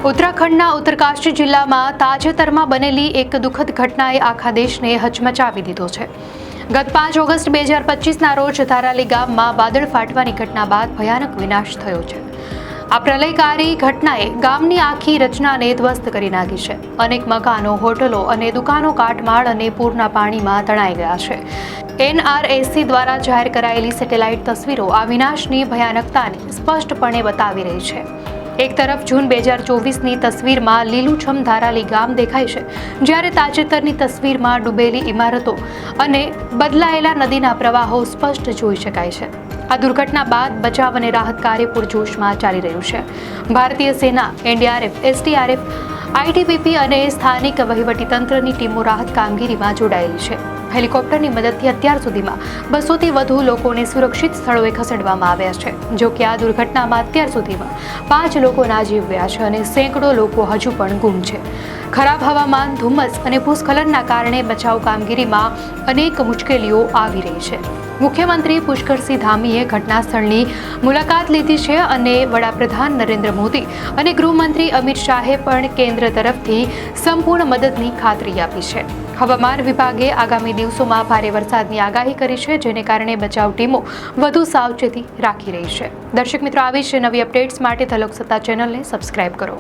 ઉત્તરાખંડના ઉત્તરકાશી જિલ્લામાં તાજેતરમાં બનેલી એક દુઃખદ ઘટનાએ આખા દેશને હચમચાવી દીધો છે। ગત 5 ઓગસ્ટ 2025ના રોજ ધારાલી ગામમાં વાદળ ફાટવાની ઘટના બાદ ભયાનક વિનાશ થયો છે। આ પ્રલયકારી ઘટનાએ ગામની આખી રચનાને ધ્વસ્ત કરી નાખી છે। અનેક મકાનો, હોટલો અને દુકાનો કાટમાળ અને પૂરના પાણીમાં તણાઈ ગયા છે। NRSC દ્વારા જાહેર કરાયેલી સેટેલાઇટ તસવીરો આ વિનાશની ભયાનકતાને સ્પષ્ટપણે બતાવી રહી છે। એક તરફ જૂન 2024ની તસવીરમાં લીલુંછમ ધારાલી ગામ દેખાય છે, જ્યારે તાજેતરની તસવીરમાં ડૂબેલી ઇમારતો અને બદલાયેલા નદીના પ્રવાહો સ્પષ્ટ જોઈ શકાય છે। આ દુર્ઘટના બાદ બચાવ અને રાહત કાર્ય પૂરજોશમાં ચાલી રહ્યું છે। ભારતીય સેના, NDRF, SDRF, ITBP અને સ્થાનિક વહીવટીતંત્રની ટીમો રાહત કામગીરીમાં જોડાયેલી છે। હેલિકોપ્ટરની મદદથી અત્યાર સુધીમાં 200થી વધુ લોકોને સુરક્ષિત સ્થળોએ ખસેડવામાં આવ્યા છે। જો કે આ દુર્ઘટનામાં અત્યાર સુધીમાં 5 લોકોના જીવ ગયા છે અને સેંકડો લોકો હજુ પણ ગુમ છે। ખરાબ હવામાન, ધુમ્મસ અને ભૂસ્ખલનના કારણે બચાવ કામગીરીમાં અનેક મુશ્કેલીઓ આવી રહી છે। મુખ્યમંત્રી પુષ્કરસિંહ ધામીએ ઘટના સ્થળની મુલાકાત લીધી છે અને વડાપ્રધાન નરેન્દ્ર મોદી અને ગૃહમંત્રી અમિત શાહે પણ કેન્દ્ર તરફથી સંપૂર્ણ મદદની ખાતરી આપી છે। હવામાન વિભાગે આગામી દિવસોમાં ભારે વરસાદની આગાહી કરી છે, જેને કારણે બચાવ ટીમો વધુ સાવચેતી રાખી રહી છે। દર્શક મિત્રો, આવી જ નવી અપડેટ્સ માટે ધ લોકસત્તા ચેનલને સબસ્ક્રાઇબ કરો।